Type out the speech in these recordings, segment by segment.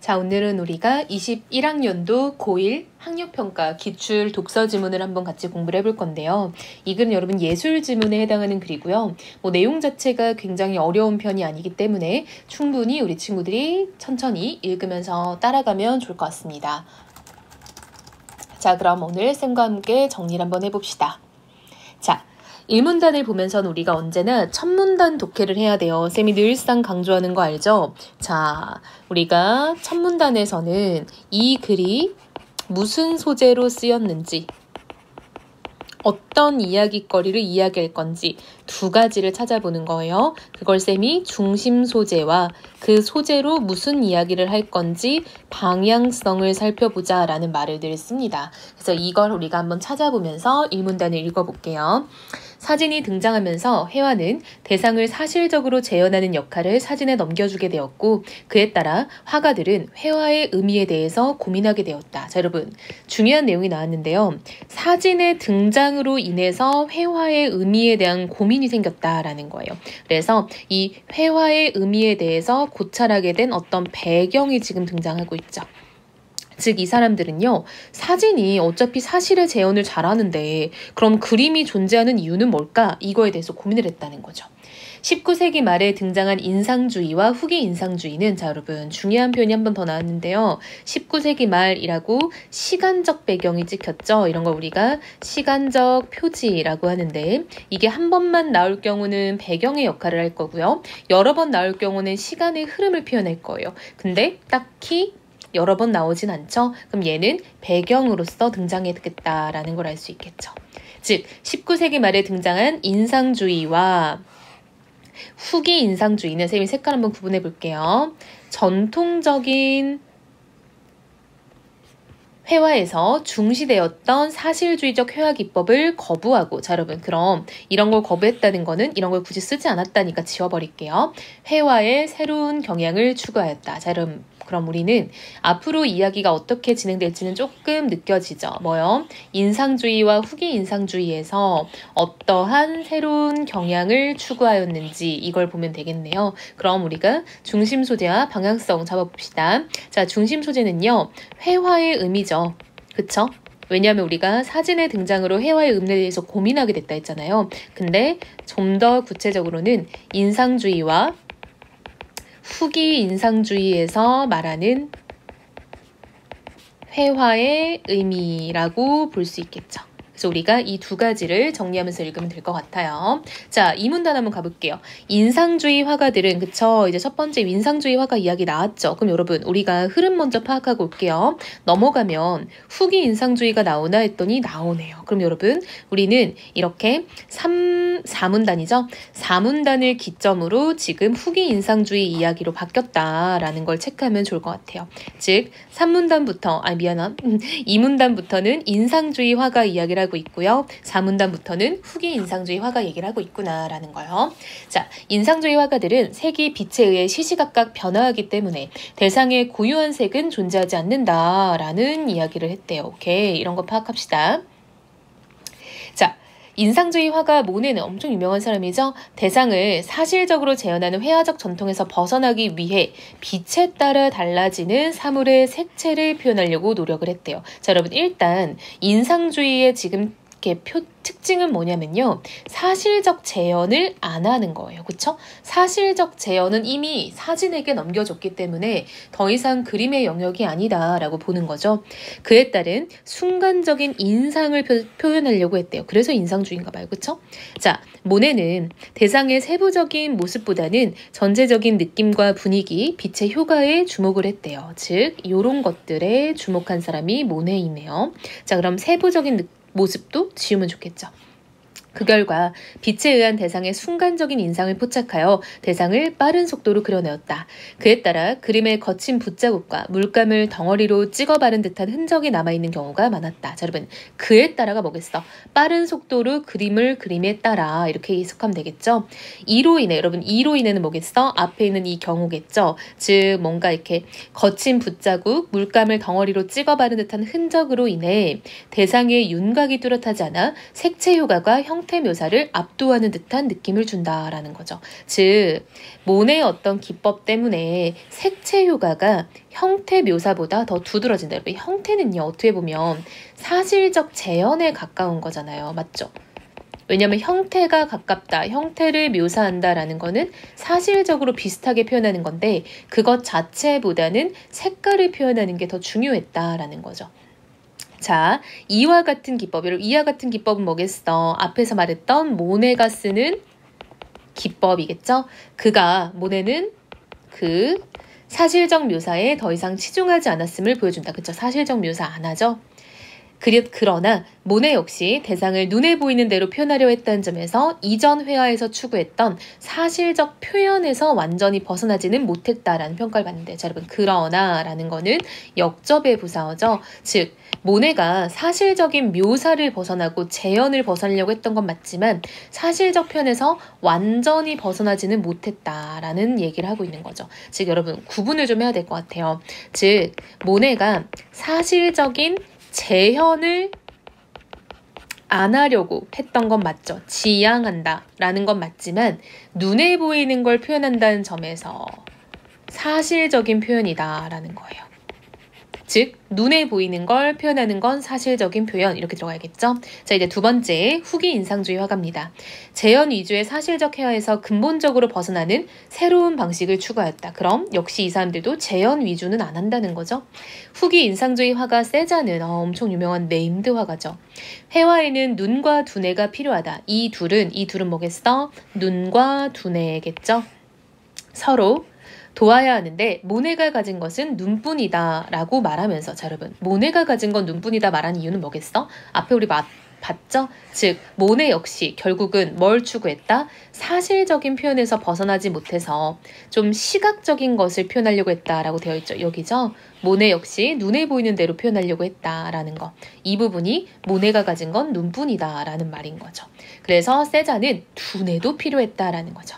자, 오늘은 우리가 21학년도 고1 학력평가 기출 독서 지문을 한번 같이 공부를 해볼 건데요. 이 글은 여러분 예술 지문에 해당하는 글이고요. 내용 자체가 굉장히 어려운 편이 아니기 때문에 충분히 우리 친구들이 천천히 읽으면서 따라가면 좋을 것 같습니다. 자, 그럼 오늘 쌤과 함께 정리를 한번 해봅시다. 자, 1문단을 보면서는 우리가 언제나 첫 문단 독해를 해야 돼요. 쌤이 늘상 강조하는 거 알죠? 자, 우리가 첫 문단에서는 이 글이 무슨 소재로 쓰였는지, 어떤 이야기거리를 이야기할 건지 두 가지를 찾아보는 거예요. 그걸 쌤이 중심 소재와 그 소재로 무슨 이야기를 할 건지 방향성을 살펴보자 라는 말을 늘 씁니다. 그래서 이걸 우리가 한번 찾아보면서 1문단을 읽어볼게요. 사진이 등장하면서 회화는 대상을 사실적으로 재현하는 역할을 사진에 넘겨주게 되었고 그에 따라 화가들은 회화의 의미에 대해서 고민하게 되었다. 자, 여러분 중요한 내용이 나왔는데요. 사진의 등장으로 인해서 회화의 의미에 대한 고민이 생겼다라는 거예요. 그래서 이 회화의 의미에 대해서 고찰하게 된 어떤 배경이 지금 등장하고 있죠. 즉, 이 사람들은요, 사진이 어차피 사실의 재현을 잘하는데 그럼 그림이 존재하는 이유는 뭘까? 이거에 대해서 고민을 했다는 거죠. 19세기 말에 등장한 인상주의와 후기 인상주의는 자, 여러분 중요한 표현이 한 번 더 나왔는데요. 19세기 말이라고 시간적 배경이 찍혔죠. 이런 걸 우리가 시간적 표지라고 하는데 이게 한 번만 나올 경우는 배경의 역할을 할 거고요. 여러 번 나올 경우는 시간의 흐름을 표현할 거예요. 근데 딱히 여러 번 나오진 않죠. 그럼 얘는 배경으로서 등장했겠다라는 걸 알 수 있겠죠. 즉 19세기 말에 등장한 인상주의와 후기 인상주의는 쌤이 색깔 한번 구분해 볼게요. 전통적인 회화에서 중시되었던 사실주의적 회화 기법을 거부하고 자, 여러분 그럼 이런 걸 거부했다는 거는 이런 걸 굳이 쓰지 않았다니까 지워버릴게요. 회화의 새로운 경향을 추구하였다. 자, 여러분 그럼 우리는 앞으로 이야기가 어떻게 진행될지는 조금 느껴지죠. 뭐요? 인상주의와 후기 인상주의에서 어떠한 새로운 경향을 추구하였는지 이걸 보면 되겠네요. 그럼 우리가 중심 소재와 방향성 잡아봅시다. 자, 중심 소재는요. 회화의 의미죠. 그쵸? 왜냐하면 우리가 사진의 등장으로 회화의 의미에 대해서 고민하게 됐다 했잖아요. 근데 좀 더 구체적으로는 인상주의와 후기 인상주의에서 말하는 회화의 의미라고 볼 수 있겠죠. 그래서 우리가 이 두 가지를 정리하면서 읽으면 될 것 같아요. 자, 이 문단 한번 가볼게요. 인상주의 화가들은 그쵸? 이제 첫 번째 인상주의 화가 이야기 나왔죠. 그럼 여러분 우리가 흐름 먼저 파악하고 올게요. 넘어가면 후기 인상주의가 나오나 했더니 나오네요. 그럼 여러분 우리는 이렇게 4문단이죠. 4문단을 기점으로 지금 후기 인상주의 이야기로 바뀌었다라는 걸 체크하면 좋을 것 같아요. 즉 3문단부터 2문단부터는 인상주의 화가 이야기를 하고 있고요. 4문단부터는 후기 인상주의 화가 얘기를 하고 있구나라는 거예요. 자, 인상주의 화가들은 색이 빛에 의해 시시각각 변화하기 때문에 대상의 고유한 색은 존재하지 않는다라는 이야기를 했대요. 오케이, 이런 거 파악합시다. 자, 인상주의 화가 모네는 엄청 유명한 사람이죠. 대상을 사실적으로 재현하는 회화적 전통에서 벗어나기 위해 빛에 따라 달라지는 사물의 색채를 표현하려고 노력을 했대요. 자, 여러분 일단 인상주의의 지금 특징은 뭐냐면요. 사실적 재현을 안 하는 거예요. 그쵸? 사실적 재현은 이미 사진에게 넘겨줬기 때문에 더 이상 그림의 영역이 아니다라고 보는 거죠. 그에 따른 순간적인 인상을 표현하려고 했대요. 그래서 인상주의인가 봐요. 그쵸? 자, 모네는 대상의 세부적인 모습보다는 전체적인 느낌과 분위기, 빛의 효과에 주목을 했대요. 즉, 이런 것들에 주목한 사람이 모네이네요. 자, 그럼 세부적인 모습도 지우면 좋겠죠. 그 결과 빛에 의한 대상의 순간적인 인상을 포착하여 대상을 빠른 속도로 그려내었다. 그에 따라 그림의 거친 붓자국과 물감을 덩어리로 찍어 바른 듯한 흔적이 남아있는 경우가 많았다. 자, 여러분 그에 따라가 뭐겠어? 빠른 속도로 그림에 따라 이렇게 해석하면 되겠죠. 이로 인해 여러분 이로 인해는 뭐겠어? 앞에 있는 이 경우겠죠. 즉 뭔가 이렇게 거친 붓자국, 물감을 덩어리로 찍어 바른 듯한 흔적으로 인해 대상의 윤곽이 뚜렷하지 않아 색채 효과가 형 형태 묘사를 압도하는 듯한 느낌을 준다라는 거죠. 즉 모네의 어떤 기법 때문에 색채 효과가 형태 묘사보다 더 두드러진다. 여러분 형태는요 어떻게 보면 사실적 재현에 가까운 거잖아요. 맞죠? 왜냐하면 형태가 가깝다, 형태를 묘사한다라는 거는 사실적으로 비슷하게 표현하는 건데 그것 자체보다는 색깔을 표현하는 게 더 중요했다라는 거죠. 자, 이와 같은 기법, 여러분 이와 같은 기법은 뭐겠어? 앞에서 말했던 모네가 쓰는 기법이겠죠? 모네는 그 사실적 묘사에 더 이상 치중하지 않았음을 보여준다. 그쵸? 사실적 묘사 안 하죠? 그러나 모네 역시 대상을 눈에 보이는 대로 표현하려 했다는 점에서 이전 회화에서 추구했던 사실적 표현에서 완전히 벗어나지는 못했다라는 평가를 받는데, 자 여러분 그러나 라는 거는 역접의 부사어죠. 즉 모네가 사실적인 묘사를 벗어나고 재현을 벗어나려고 했던 건 맞지만 사실적 표현에서 완전히 벗어나지는 못했다라는 얘기를 하고 있는 거죠. 즉 여러분 구분을 좀 해야 될 것 같아요. 즉 모네가 사실적인 재현을 안 하려고 했던 건 맞죠. 지향한다 라는 건 맞지만 눈에 보이는 걸 표현한다는 점에서 사실적인 표현이다 라는 거예요. 즉 눈에 보이는 걸 표현하는 건 사실적인 표현, 이렇게 들어가야겠죠. 자 이제 두 번째, 후기 인상주의 화가입니다. 재현 위주의 사실적 회화에서 근본적으로 벗어나는 새로운 방식을 추구하였다. 그럼 역시 이 사람들도 재현 위주는 안 한다는 거죠. 후기 인상주의 화가 세잔은 엄청 유명한 네임드 화가죠. 회화에는 눈과 두뇌가 필요하다. 이 둘은 뭐겠어? 눈과 두뇌겠죠. 서로 도와야 하는데 모네가 가진 것은 눈뿐이다 라고 말하면서, 자 여러분 모네가 가진 건 눈뿐이다 말하는 이유는 뭐겠어? 앞에 우리 봤죠? 즉 모네 역시 결국은 뭘 추구했다? 사실적인 표현에서 벗어나지 못해서 좀 시각적인 것을 표현하려고 했다라고 되어 있죠. 여기죠? 모네 역시 눈에 보이는 대로 표현하려고 했다라는 거. 이 부분이 모네가 가진 건 눈뿐이다 라는 말인 거죠. 그래서 세잔은 두뇌도 필요했다라는 거죠.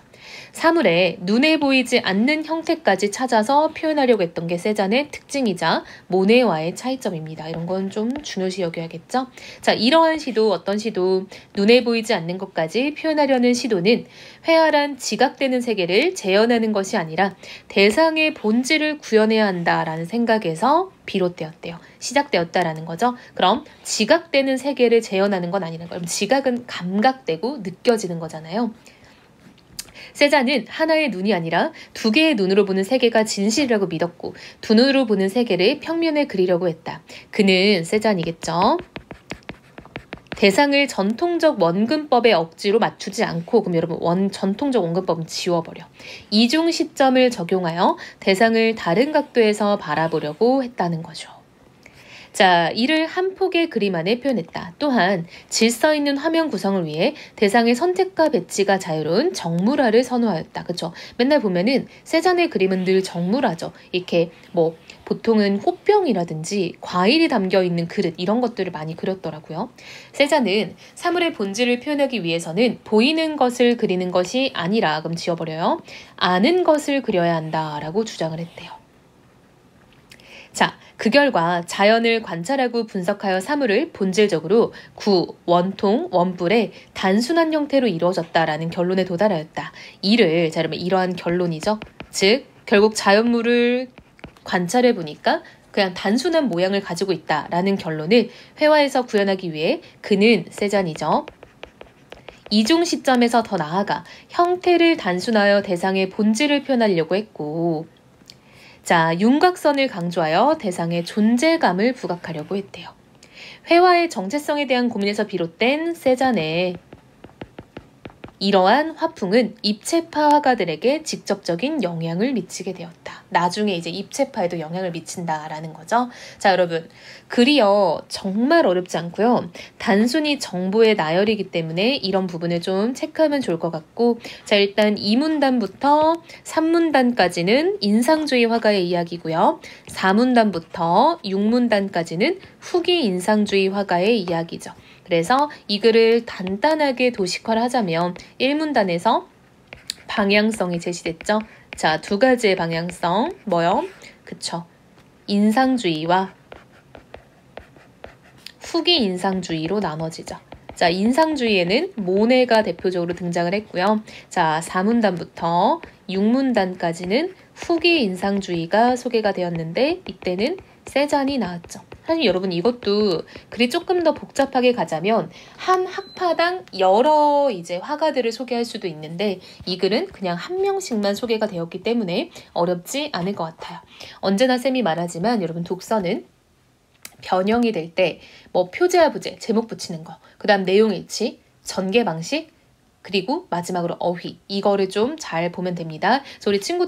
사물에 눈에 보이지 않는 형태까지 찾아서 표현하려고 했던 게 세잔의 특징이자 모네와의 차이점입니다. 이런 건 좀 중요시 여겨야겠죠? 자, 이러한 시도, 어떤 시도, 눈에 보이지 않는 것까지 표현하려는 시도는 회화란 지각되는 세계를 재현하는 것이 아니라 대상의 본질을 구현해야 한다라는 생각에서 비롯되었대요. 시작되었다라는 거죠. 그럼 지각되는 세계를 재현하는 건 아니라는 거예요. 지각은 감각되고 느껴지는 거잖아요. 세잔은 하나의 눈이 아니라 두 개의 눈으로 보는 세계가 진실이라고 믿었고 두 눈으로 보는 세계를 평면에 그리려고 했다. 그는 세잔이겠죠. 대상을 전통적 원근법에 억지로 맞추지 않고, 그럼 여러분 전통적 원근법은 지워버려. 이중 시점을 적용하여 대상을 다른 각도에서 바라보려고 했다는 거죠. 자, 이를 한 폭의 그림 안에 표현했다. 또한 질서 있는 화면 구성을 위해 대상의 선택과 배치가 자유로운 정물화를 선호하였다. 그쵸? 맨날 보면은 세잔의 그림은 늘 정물화죠. 이렇게 뭐 보통은 호병이라든지 과일이 담겨있는 그릇 이런 것들을 많이 그렸더라고요. 세잔은 사물의 본질을 표현하기 위해서는 보이는 것을 그리는 것이 아니라, 그럼 지워버려요. 아는 것을 그려야 한다라고 주장을 했대요. 자, 그 결과 자연을 관찰하고 분석하여 사물을 본질적으로 원통, 원뿔의 단순한 형태로 이루어졌다라는 결론에 도달하였다. 자, 여러분 이러한 결론이죠. 즉, 결국 자연물을 관찰해 보니까 그냥 단순한 모양을 가지고 있다라는 결론을 회화에서 구현하기 위해 그는 세잔이죠. 이중 시점에서 더 나아가 형태를 단순하여 대상의 본질을 표현하려고 했고, 자, 윤곽선을 강조하여 대상의 존재감을 부각하려고 했대요. 회화의 정체성에 대한 고민에서 비롯된 세잔의 이러한 화풍은 입체파 화가들에게 직접적인 영향을 미치게 되었다. 나중에 이제 입체파에도 영향을 미친다라는 거죠. 자, 여러분 글이요 정말 어렵지 않고요. 단순히 정보의 나열이기 때문에 이런 부분을 좀 체크하면 좋을 것 같고, 자 일단 2문단부터 3문단까지는 인상주의 화가의 이야기고요. 4문단부터 6문단까지는 후기 인상주의 화가의 이야기죠. 그래서 이 글을 간단하게 도식화를 하자면 1문단에서 방향성이 제시됐죠. 자, 두 가지의 방향성, 뭐요? 그쵸. 인상주의와 후기 인상주의로 나눠지죠. 자, 인상주의에는 모네가 대표적으로 등장을 했고요. 자, 4문단부터 6문단까지는 후기 인상주의가 소개가 되었는데 이때는 세잔이 나왔죠. 사실 여러분 이것도 글이 조금 더 복잡하게 가자면 한 학파당 여러 이제 화가들을 소개할 수도 있는데 이 글은 그냥 한 명씩만 소개가 되었기 때문에 어렵지 않을 것 같아요. 언제나 쌤이 말하지만 여러분 독서는 변형이 될 때 뭐 표제와 부제, 제목 붙이는 거, 그 다음 내용 일치, 전개 방식, 그리고 마지막으로 어휘 이거를 좀 잘 보면 됩니다. 그래서 우리 친구들이